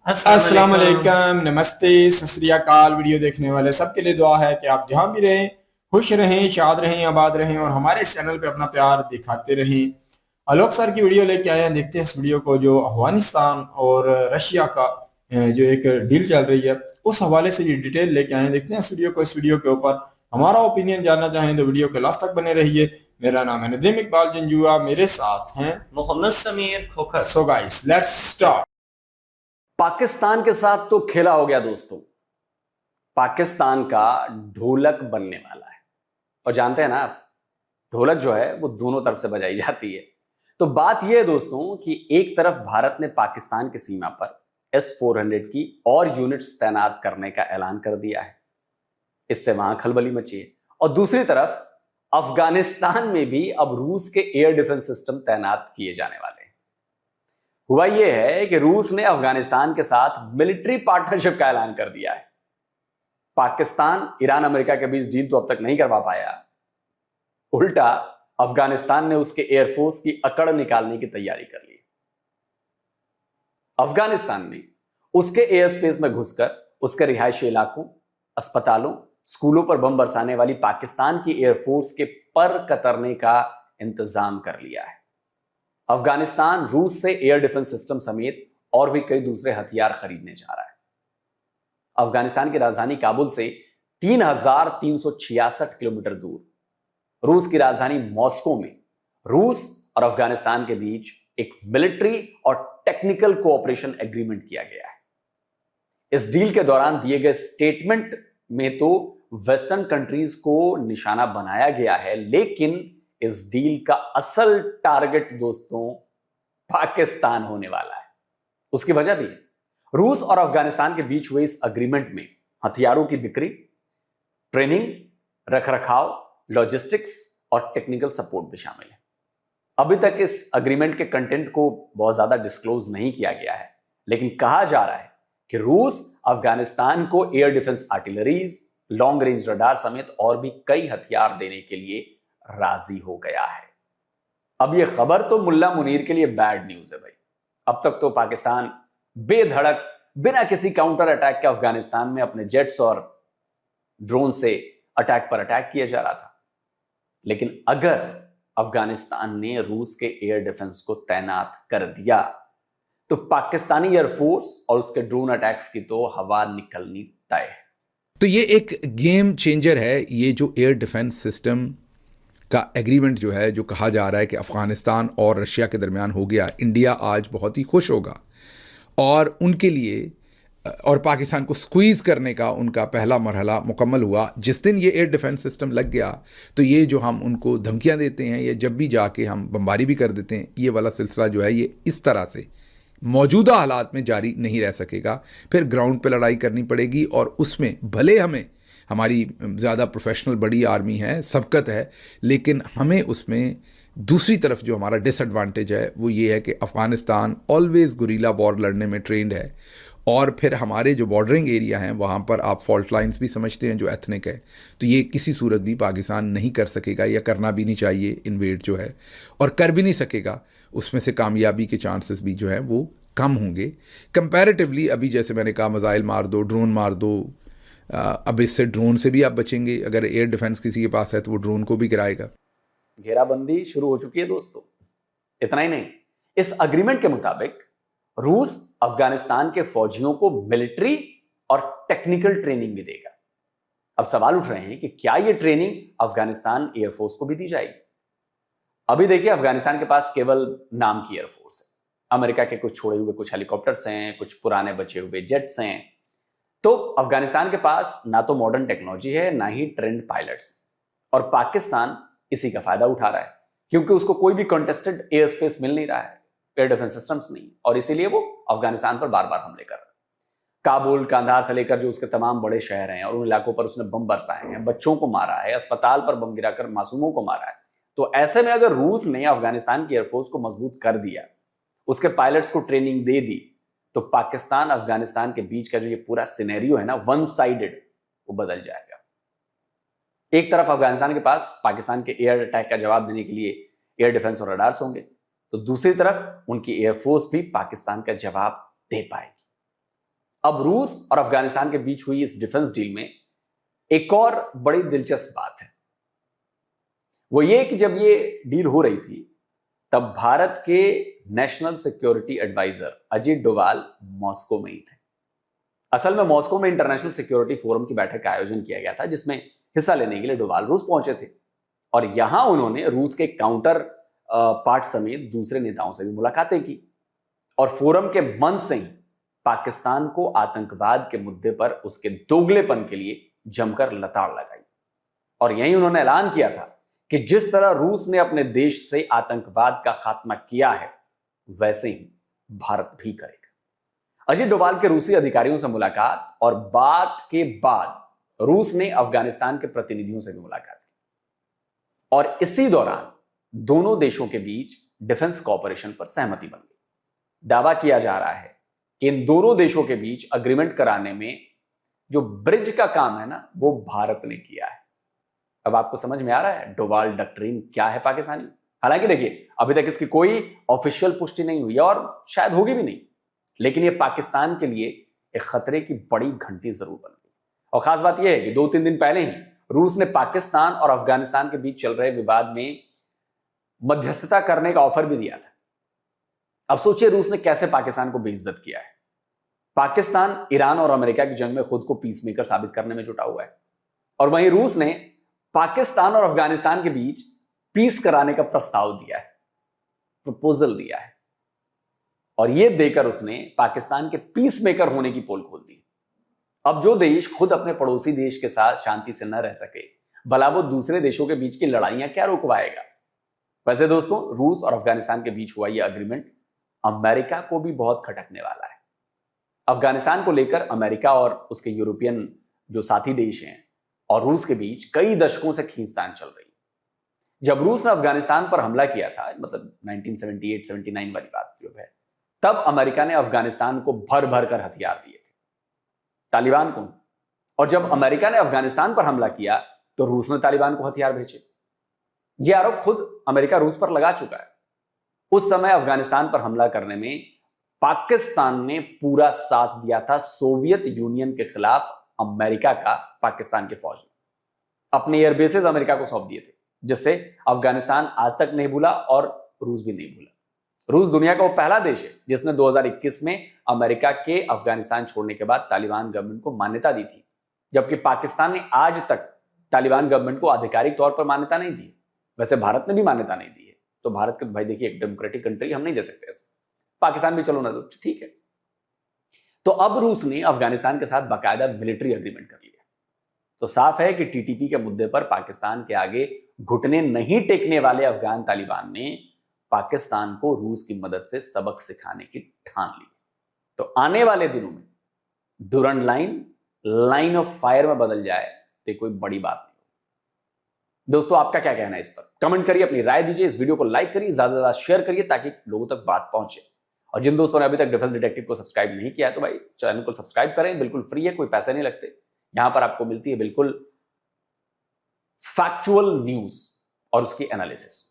अस्सलाम अस्सलाम वालेकुम। वालेकुम, नमस्ते, सत श्री अकाल। वीडियो देखने वाले सबके लिए दुआ है कि आप जहां भी रहें खुश रहें, शाद रहें, आबाद रहें और हमारे इस चैनल पे अपना प्यार दिखाते रहें। आलोक सर की वीडियो लेके आए हैं। देखते हैं इस वीडियो को, जो अफगानिस्तान और रशिया का जो एक डील चल रही है उस हवाले से ये डिटेल लेके आए हैं। देखते हैं इस वीडियो को। इस वीडियो के ऊपर हमारा ओपिनियन जानना चाहें तो वीडियो के लास्ट तक बने रहिए। मेरा नाम है नदीम इकबाल जंजुआ, मेरे साथ हैं Mohammad Sameer Khokhar. So guys let's start. Pakistan के साथ तो खेला हो गया दोस्तों। पाकिस्तान का ढोलक बनने वाला है। और जानते हैं ना आप, ढोलक जो है वो दोनों तरफ से बजाई जाती है। तो बात यह है दोस्तों कि एक तरफ भारत ने पाकिस्तान की सीमा पर S-400 की और यूनिट्स तैनात करने का ऐलान कर दिया है। इससे वहां खलबली मची है। और दूसरी तरफ अफगानिस्तान में भी अब रूस के एयर डिफेंस सिस्टम तैनात किए जाने वाले हैं। हुआ यह है कि रूस ने अफगानिस्तान के साथ मिलिट्री पार्टनरशिप का ऐलान कर दिया है। पाकिस्तान ईरान अमेरिका के बीच डील तो अब तक नहीं करवा पाया, उल्टा अफगानिस्तान ने उसके एयरफोर्स की अकड़ निकालने की तैयारी कर ली। अफगानिस्तान ने उसके एयर स्पेस में घुसकर उसके रिहायशी इलाकों, अस्पतालों, स्कूलों पर बम बरसाने वाली पाकिस्तान की एयरफोर्स के पर कतरने का इंतजाम कर लिया है। अफगानिस्तान रूस से एयर डिफेंस सिस्टम समेत और भी कई दूसरे हथियार खरीदने जा रहा है। अफगानिस्तान की राजधानी काबुल से 3,366 किलोमीटर दूर रूस की राजधानी मॉस्को में रूस और अफगानिस्तान के बीच एक मिलिट्री और टेक्निकल कोऑपरेशन एग्रीमेंट किया गया है। इस डील के दौरान दिए गए स्टेटमेंट में तो वेस्टर्न कंट्रीज को निशाना बनाया गया है, लेकिन इस डील का असल टारगेट दोस्तों पाकिस्तान होने वाला है। उसकी वजह भी है। रूस और अफगानिस्तान के बीच हुए इस अग्रीमेंट में हथियारों की बिक्री, ट्रेनिंग, रखरखाव, लॉजिस्टिक्स और टेक्निकल सपोर्ट भी शामिल है। अभी तक इस अग्रीमेंट के कंटेंट को बहुत ज्यादा डिस्क्लोज नहीं किया गया है, लेकिन कहा जा रहा है कि रूस अफगानिस्तान को air defence artilleries, long range radar समेत और भी कई हथियार देने के लिए राजी हो गया है। अब यह खबर तो मुल्ला मुनीर के लिए बैड न्यूज है भाई। अब तक तो पाकिस्तान बेधड़क बिना किसी काउंटर अटैक के अफगानिस्तान में अपने जेट्स और ड्रोन से अटैक पर अटैक किया जा रहा था, लेकिन अगर अफगानिस्तान ने रूस के एयर डिफेंस को तैनात कर दिया तो पाकिस्तानी एयरफोर्स और उसके ड्रोन अटैक्स की तो हवा निकलनी तय है। तो ये एक गेम चेंजर है। ये जो एयर डिफेंस सिस्टम का एग्रीमेंट जो है, जो कहा जा रहा है कि अफ़गानिस्तान और रशिया के दरमियान हो गया, इंडिया आज बहुत ही खुश होगा और उनके लिए और पाकिस्तान को स्क्वीज़ करने का उनका पहला मरहला मुकम्मल हुआ। जिस दिन ये एयर डिफेंस सिस्टम लग गया तो ये जो हम उनको धमकियां देते हैं या जब भी जाके हम बमबारी भी कर देते हैं, ये वाला सिलसिला जो है ये इस तरह से मौजूदा हालात में जारी नहीं रह सकेगा। फिर ग्राउंड पे लड़ाई करनी पड़ेगी और उसमें भले हमें हमारी ज़्यादा प्रोफेशनल बड़ी आर्मी है, सबकत है, लेकिन हमें उसमें दूसरी तरफ जो हमारा डिसएडवांटेज है वो ये है कि अफ़गानिस्तान ऑलवेज़ गुरीला वॉर लड़ने में ट्रेंड है। और फिर हमारे जो बॉर्डरिंग एरिया हैं वहाँ पर आप फॉल्ट लाइंस भी समझते हैं जो एथनिक है, तो ये किसी सूरत भी पाकिस्तान नहीं कर सकेगा या करना भी नहीं चाहिए इन्वेड जो है, और कर भी नहीं सकेगा। उसमें से कामयाबी के चांसेस भी जो है वो कम होंगे कंपैरेटिवली। अभी जैसे मैंने कहा, मिसाइल मार दो, ड्रोन मार दो, अब इससे ड्रोन से भी आप बचेंगे। अगर एयर डिफेंस किसी के पास है तो वो ड्रोन को भी गिराएगा। घेराबंदी शुरू हो चुकी है दोस्तों। इतना ही नहीं, इस अग्रीमेंट के मुताबिक रूस अफगानिस्तान के फौजियों को मिलिट्री और टेक्निकल ट्रेनिंग भी देगा। अब सवाल उठ रहे हैं कि क्या यह ट्रेनिंग अफगानिस्तान एयरफोर्स को भी दी जाएगी। अभी देखिए, अफगानिस्तान के पास केवल नाम की एयरफोर्स है। अमेरिका के कुछ छोड़े हुए कुछ हेलीकॉप्टर्स हैं, कुछ पुराने बचे हुए जेट्स हैं। तो अफगानिस्तान के पास ना तो मॉडर्न टेक्नोलॉजी है, ना ही ट्रेंड पायलट्स। और पाकिस्तान इसी का फायदा उठा रहा है, क्योंकि उसको कोई भी कंटेस्टेड एयर स्पेस मिल नहीं रहा है, एयर डिफेंस सिस्टम्स नहीं, और इसीलिए वो अफगानिस्तान पर बार बार हमले कर रहा है। काबुल, कांधार से लेकर जो उसके तमाम बड़े शहर हैं और उन इलाकों पर उसने बम बरसाए हैं, बच्चों को मारा है, अस्पताल पर बम गिराकर मासूमों को मारा है। तो ऐसे में अगर रूस ने अफगानिस्तान की एयरफोर्स को मजबूत कर दिया, उसके पायलट्स को ट्रेनिंग दे दी, तो पाकिस्तान अफगानिस्तान के बीच का जो ये पूरा सिनेरियो है ना, वन साइडेड, वो बदल जाएगा। एक तरफ अफगानिस्तान के पास पाकिस्तान के एयर अटैक का जवाब देने के लिए एयर डिफेंस और रडार्स होंगे, तो दूसरी तरफ उनकी एयरफोर्स भी पाकिस्तान का जवाब दे पाएगी। अब रूस और अफगानिस्तान के बीच हुई इस डिफेंस डील में एक और बड़ी दिलचस्प बात है, वो ये कि जब ये डील हो रही थी तब भारत के national security advisor Ajit Doval Moscow में ही थे। असल में मॉस्को में इंटरनेशनल सिक्योरिटी फोरम की बैठक का आयोजन किया गया था, जिसमें हिस्सा लेने के लिए डोभाल रूस पहुंचे थे और यहां उन्होंने रूस के काउंटर पार्ट समेत दूसरे नेताओं से भी मुलाकातें की और फोरम के मंच से ही पाकिस्तान को आतंकवाद के मुद्दे पर उसके दोगलेपन के लिए जमकर लताड़ लगाई। और यही उन्होंने ऐलान किया था कि जिस तरह रूस ने अपने देश से आतंकवाद का खात्मा किया है वैसे ही भारत भी करेगा। अजीत डोभाल के रूसी अधिकारियों से मुलाकात और बात के बाद रूस ने अफगानिस्तान के प्रतिनिधियों से भी मुलाकात की और इसी दौरान दोनों देशों के बीच डिफेंस कॉपरेशन पर सहमति बन गई। दावा किया जा रहा है कि इन दोनों देशों के बीच अग्रीमेंट कराने में जो ब्रिज का काम है ना, वो भारत ने किया है। अब आपको समझ में आ रहा है डोभाल डॉक्ट्रिन क्या है पाकिस्तानी। हालांकि देखिए, अभी तक इसकी कोई ऑफिशियल पुष्टि नहीं हुई है और शायद होगी भी नहीं, लेकिन यह पाकिस्तान के लिए एक खतरे की बड़ी घंटी जरूर बन गई। और खास बात यह है कि 2-3 दिन पहले ही रूस ने पाकिस्तान और अफगानिस्तान के बीच चल रहे विवाद में मध्यस्थता करने का ऑफर भी दिया था। अब सोचिए रूस ने कैसे पाकिस्तान को बेइज्जत किया है। पाकिस्तान ईरान और अमेरिका की जंग में खुद को पीसमेकर साबित करने में जुटा हुआ है और वहीं रूस ने पाकिस्तान और अफगानिस्तान के बीच पीस कराने का प्रस्ताव दिया है, प्रपोजल दिया है और यह देकर उसने पाकिस्तान के पीस मेकर होने की पोल खोल दी। अब जो देश खुद अपने पड़ोसी देश के साथ शांति से न रह सके, भला वो दूसरे देशों के बीच की लड़ाइयां क्या रुकवाएगा। वैसे दोस्तों, रूस और अफगानिस्तान के बीच हुआ यह अग्रीमेंट अमेरिका को भी बहुत खटकने वाला है। अफगानिस्तान को लेकर अमेरिका और उसके यूरोपियन जो साथी देश हैं और रूस के बीच कई दशकों से खींचतान चल रही है। जब रूस ने अफगानिस्तान पर हमला किया था, मतलब 1978-79 वाली बात जो है, तब अमेरिका ने अफगानिस्तान को भर भर कर हथियार दिए थे, तालिबान को। और जब अमेरिका ने अफगानिस्तान पर हमला किया तो रूस ने तालिबान को हथियार भेजे। यह आरोप खुद अमेरिका रूस पर लगा चुका है। उस समय अफगानिस्तान पर हमला करने में पाकिस्तान ने पूरा साथ दिया था। सोवियत यूनियन के खिलाफ अमेरिका का पाकिस्तान के फौज ने अपने एयरबेसेस अमेरिका को सौंप दिए थे, जिससे अफगानिस्तान आज तक नहीं भूला और रूस भी नहीं भूला। रूस दुनिया का वो पहला देश है जिसने 2021 में अमेरिका के अफगानिस्तान छोड़ने के बाद तालिबान गवर्नमेंट को मान्यता दी थी, जबकि पाकिस्तान ने आज तक तालिबान गवर्नमेंट को आधिकारिक तौर पर मान्यता नहीं दी। वैसे भारत ने भी मान्यता नहीं दी है, तो भारत के भाई देखिए एक डेमोक्रेटिक कंट्री, हम नहीं दे सकते ऐसे। पाकिस्तान भी चलो ना दो, ठीक है। तो अब रूस ने अफगानिस्तान के साथ बाकायदा मिलिट्री एग्रीमेंट कर लिया। तो साफ है कि टीटीपी के मुद्दे पर पाकिस्तान के आगे घुटने नहीं टेकने वाले अफगान तालिबान ने पाकिस्तान को रूस की मदद से सबक सिखाने की ठान ली। तो आने वाले दिनों में डुरंड लाइन ऑफ फायर में बदल जाए तो कोई बड़ी बात नहीं। दोस्तों, आपका क्या कहना है इस पर? कमेंट करिए, अपनी राय दीजिए, इस वीडियो को लाइक करिए, ज्यादा से ज्यादा शेयर करिए ताकि लोगों तक बात पहुंचे। और जिन दोस्तों ने अभी तक डिफेंस डिटेक्टिव को सब्सक्राइब नहीं किया है तो भाई चैनल को सब्सक्राइब करें, बिल्कुल फ्री है, कोई पैसे नहीं लगते। यहां पर आपको मिलती है बिल्कुल फैक्चुअल न्यूज और उसकी एनालिसिस।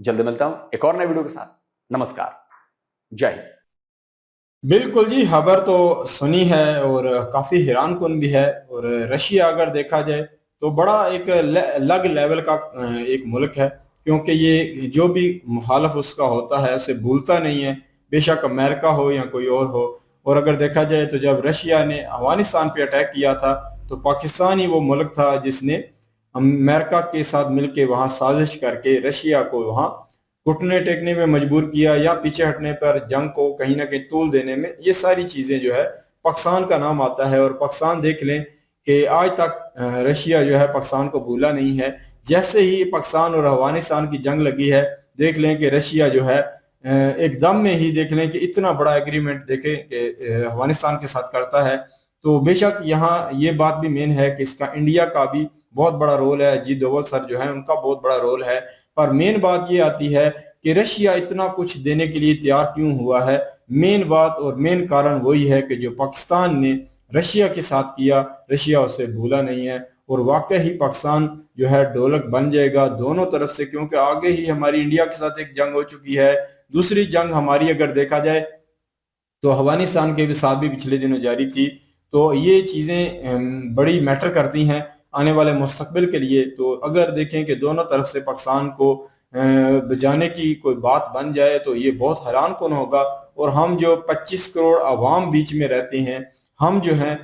जल्दी मिलता हूं एक और नए वीडियो के साथ। नमस्कार, जय हिंद। बिल्कुल जी, खबर तो सुनी है और काफी हैरानकुन भी है। और रशिया अगर देखा जाए तो बड़ा एक अलग लेवल का एक मुल्क है, क्योंकि ये जो भी मुखालफ उसका होता है उसे भूलता नहीं है, बेशक अमेरिका हो या कोई और हो। और अगर देखा जाए तो जब रशिया ने अफगानिस्तान पे अटैक किया था तो पाकिस्तान ही वो मुल्क था जिसने अमेरिका के साथ मिलकर वहां साजिश करके रशिया को वहां घुटने टेकने में मजबूर किया या पीछे हटने पर जंग को कहीं ना कहीं तूल देने में। ये सारी चीजें जो है पाकिस्तान का नाम आता है। और पाकिस्तान देख लें कि आज तक रशिया जो है पाकिस्तान को भूला नहीं है। जैसे ही पाकिस्तान और अफगानिस्तान की जंग लगी है, देख लें कि रशिया जो है एकदम में ही देख लें कि इतना बड़ा एग्रीमेंट देखें कि अफगानिस्तान के साथ करता है। तो बेशक यहाँ ये बात भी मेन है कि इसका इंडिया का भी बहुत बड़ा रोल है, अजीत डोभाल सर जो है उनका बहुत बड़ा रोल है। पर मेन बात ये आती है कि रशिया इतना कुछ देने के लिए तैयार क्यों हुआ है। मेन बात और मेन कारण वही है कि जो पाकिस्तान ने रशिया के साथ किया, रशिया उसे भूला नहीं है। और वाकई ही पाकिस्तान जो है ढोलक बन जाएगा दोनों तरफ से, क्योंकि आगे ही हमारी इंडिया के साथ एक जंग हो चुकी है। दूसरी जंग हमारी अगर देखा जाए तो अफगानिस्तान के भी साथ भी पिछले दिनों जारी थी। तो ये चीज़ें बड़ी मैटर करती हैं आने वाले मुस्तकबिल के लिए। तो अगर देखें कि दोनों तरफ से पाकिस्तान को बचाने की कोई बात बन जाए तो ये बहुत हैरान कौन होगा। और हम जो 25 करोड़ आवाम बीच में रहते हैं, हम जो हैं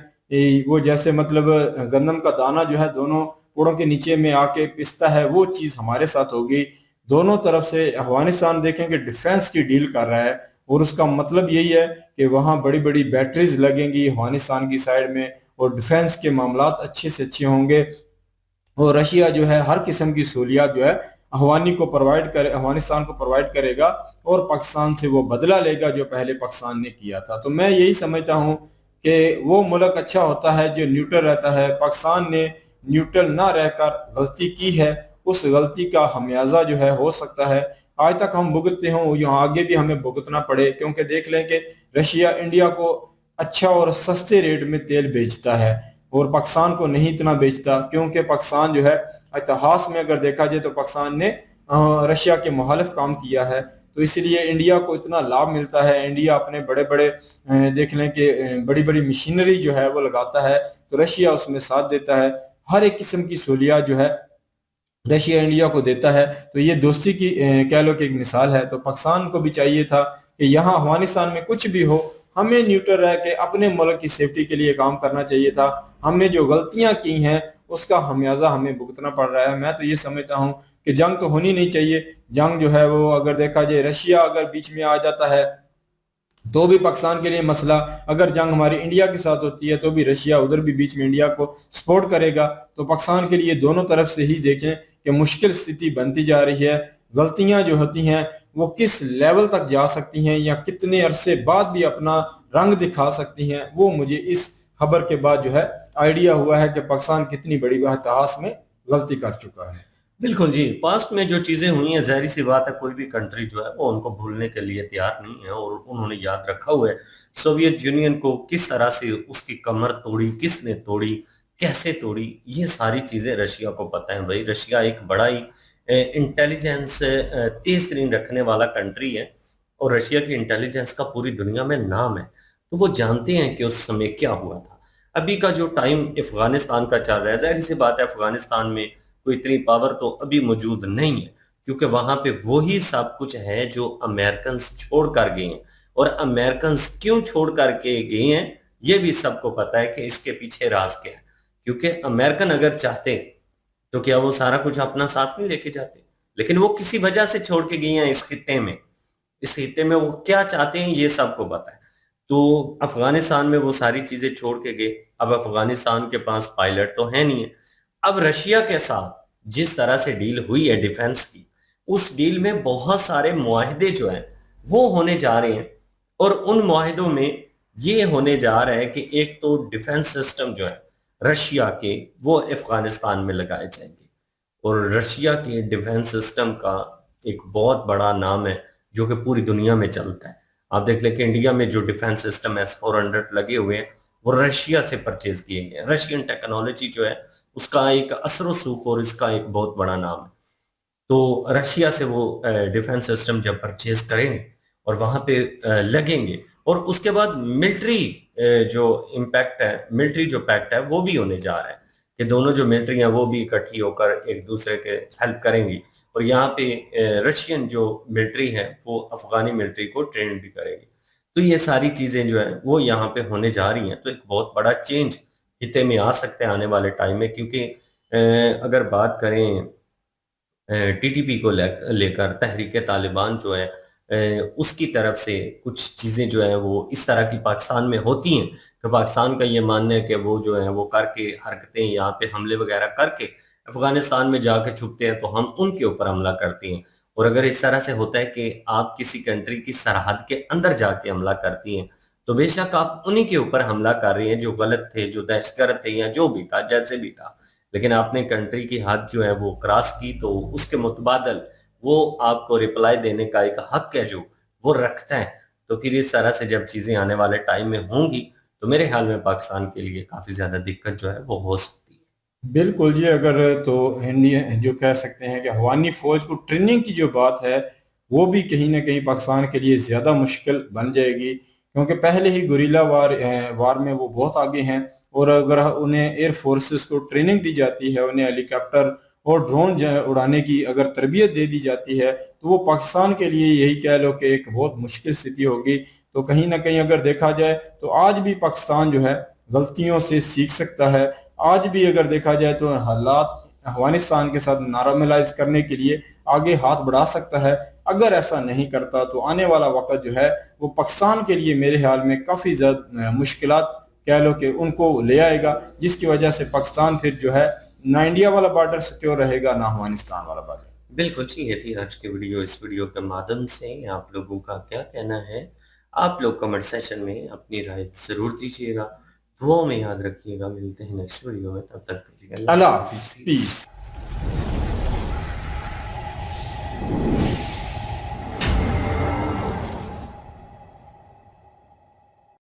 वो जैसे मतलब गंदम का दाना जो है दोनों पोड़ों के नीचे में आके पिसता है, वो चीज़ हमारे साथ होगी। दोनों तरफ से अफगानिस्तान देखें कि डिफेंस की डील कर रहा है और उसका मतलब यही है कि वहाँ बड़ी बड़ी बैटरीज लगेंगी अफगानिस्तान की साइड में और डिफेंस के मामलात अच्छे से अच्छे होंगे। और रशिया जो है हर किस्म की सहूलियात जो है अफगानिस्तान को प्रोवाइड करेगा और पाकिस्तान से वो बदला लेगा जो पहले पाकिस्तान ने किया था। तो मैं यही समझता हूँ कि वो मुल्क अच्छा होता है जो न्यूट्रल रहता है। पाकिस्तान ने न्यूट्रल ना रहकर गलती की है, उस गलती का खमियाजा जो है हो सकता है आज तक हम भुगतते हों या आगे भी हमें भुगतना पड़े। क्योंकि देख लें कि रशिया इंडिया को अच्छा और सस्ते रेट में तेल बेचता है और पाकिस्तान को नहीं इतना बेचता, क्योंकि पाकिस्तान जो है इतिहास में अगर देखा जाए तो पाकिस्तान ने रशिया के मुखालिफ काम किया है। तो इसलिए इंडिया को इतना लाभ मिलता है। इंडिया अपने बड़े बड़े देख लें कि बड़ी बड़ी मशीनरी जो है वो लगाता है, तो रशिया उसमें साथ देता है। हर एक किस्म की सहूलियात जो है रशिया इंडिया को देता है। तो ये दोस्ती की कह लो कि एक मिसाल है। तो पाकिस्तान को भी चाहिए था कि यहाँ अफगानिस्तान में कुछ भी हो हमें न्यूट्रल रह के अपने मुल्क की सेफ्टी के लिए काम करना चाहिए था। हमने जो गलतियां की हैं उसका खमियाजा हमें भुगतना पड़ रहा है। मैं तो ये समझता हूँ कि जंग तो होनी नहीं चाहिए। जंग जो है वो अगर देखा जाए रशिया अगर बीच में आ जाता है तो भी पाकिस्तान के लिए मसला, अगर जंग हमारी इंडिया के साथ होती है तो भी रशिया उधर भी बीच में इंडिया को सपोर्ट करेगा। तो पाकिस्तान के लिए दोनों तरफ से ही देखें कि मुश्किल स्थिति बनती जा रही है। गलतियां जो होती हैं वो किस लेवल तक जा सकती हैं या कितने अरसे बाद भी अपना रंग दिखा सकती हैं, वो मुझे इस खबर के बाद जो है आइडिया हुआ है कि पाकिस्तान कितनी बड़ी इतिहास में गलती कर चुका है। बिल्कुल जी, पास्ट में जो चीजें हुई हैं जाहिर सी बात है कोई भी कंट्री जो है वो उनको भूलने के लिए तैयार नहीं है और उन्होंने याद रखा हुआ है सोवियत यूनियन को किस तरह से उसकी कमर तोड़ी, किसने तोड़ी, कैसे तोड़ी, ये सारी चीजें रशिया को पता है। भाई रशिया एक बड़ा ही इंटेलिजेंस तेज तरीन रखने वाला कंट्री है और रशिया की इंटेलिजेंस का पूरी दुनिया में नाम है। तो वो जानते हैं कि उस समय क्या हुआ था। अभी का जो टाइम अफगानिस्तान का चल रहा है, जाहिर सी बात है अफगानिस्तान में कोई इतनी पावर तो अभी मौजूद नहीं है क्योंकि वहां पे वही सब कुछ है जो अमेरिकन छोड़ कर गए हैं। और अमेरिकन क्यों छोड़ करके गए हैं ये भी सबको पता है कि इसके पीछे राज क्या है। क्योंकि अमेरिकन अगर चाहते तो क्या वो सारा कुछ अपना साथ में लेके जाते, लेकिन वो किसी वजह से छोड़ के गए हैं इस खित्ते में। इस खित्ते में वो क्या चाहते हैं ये सबको पता है। तो अफगानिस्तान में वो सारी चीजें छोड़ के गए। अब अफगानिस्तान के पास पायलट तो है नहीं है। अब रशिया के साथ जिस तरह से डील हुई है डिफेंस की, उस डील में बहुत सारे मुआहदे जो हैं वो होने जा रहे हैं और उन मुआहदों में ये होने जा रहा है कि एक तो डिफेंस सिस्टम जो है रशिया के वो अफगानिस्तान में लगाए जाएंगे। और रशिया के डिफेंस सिस्टम का एक बहुत बड़ा नाम है जो कि पूरी दुनिया में चलता है। आप देख लें कि इंडिया में जो डिफेंस सिस्टम S-400 लगे हुए हैं वो रशिया से परचेज किए गए। रशियन टेक्नोलॉजी जो है उसका एक असर सूख और इसका एक बहुत बड़ा नाम है। तो रशिया से वो डिफेंस सिस्टम जब परचेज करेंगे और वहां पे लगेंगे और उसके बाद मिलिट्री जो इम्पैक्ट है, मिलिट्री जो पैक्ट है वो भी होने जा रहा है कि दोनों जो मिलिट्री हैं वो भी इकट्ठी होकर एक दूसरे के हेल्प करेंगी। और यहाँ पे रशियन जो मिलिट्री है वो अफगानी मिलिट्री को ट्रेन भी करेगी। तो ये सारी चीजें जो है वो यहाँ पे होने जा रही हैं। तो एक बहुत बड़ा चेंज हिते में आ सकते हैं आने वाले टाइम में। क्योंकि अगर बात करें TTP को लेकर तहरीक तालिबान जो है उसकी तरफ से कुछ चीजें जो है वो इस तरह की पाकिस्तान में होती हैं कि पाकिस्तान का ये मानना है कि वो जो है वो करके हरकतें यहाँ पे हमले वगैरह करके अफगानिस्तान में जाके छुपते हैं तो हम उनके ऊपर हमला करते हैं। और अगर इस तरह से होता है कि आप किसी कंट्री की सरहद के अंदर जाके हमला करती हैं तो बेशक आप उन्हीं के ऊपर हमला कर रही हैं जो गलत थे, जो दहशतगर्द थे या जो भी था, जैसे भी था। लेकिन आपने कंट्री की हद जो है वो क्रॉस की तो उसके मुतबादल वो आपको रिप्लाई देने का एक हक है जो वो रखता है। तो फिर इस तरह से जब चीजें आने वाले टाइम में होंगी तो मेरे ख्याल में पाकिस्तान के लिए काफी ज्यादा दिक्कत जो है वो हो सकती है। बिल्कुल जी। अगर तो इंडिया जो कह सकते हैं कि अफगानी फौज को ट्रेनिंग की जो बात है वो भी कहीं ना कहीं पाकिस्तान के लिए ज़्यादा मुश्किल बन जाएगी। क्योंकि पहले ही गुरिल्ला वार में वो बहुत आगे हैं। और अगर उन्हें एयर फोर्सेस को ट्रेनिंग दी जाती है, उन्हें हेलीकॉप्टर और ड्रोन उड़ाने की अगर तरबियत दे दी जाती है, तो वो पाकिस्तान के लिए यही कह लो कि एक बहुत मुश्किल स्थिति होगी। तो कहीं ना कहीं अगर देखा जाए तो आज भी पाकिस्तान जो है गलतियों से सीख सकता है। आज भी अगर देखा जाए तो हालात अफगानिस्तान के साथ नॉर्मलाइज करने के लिए आगे हाथ बढ़ा सकता है। अगर ऐसा नहीं करता तो आने वाला वक्त जो है वो पाकिस्तान के लिए मेरे ख्याल में काफ़ी ज़्यादा मुश्किलात कह लो कि उनको ले आएगा, जिसकी वजह से पाकिस्तान फिर जो है ना इंडिया वाला बॉर्डर सिक्योर रहेगा ना अफगानिस्तान वाला बॉर्डर। बिल्कुल जी, ये थी आज की वीडियो। इस वीडियो के माध्यम से आप लोगों का क्या कहना है, आप लोग कमेंट सेशन में अपनी राय जरूर दीजिएगा। दुआओं में याद रखिएगा। मिलते हैं नेक्स्ट वीडियो में, तब तक के लिए अल्लाह हाफिज़, पीस।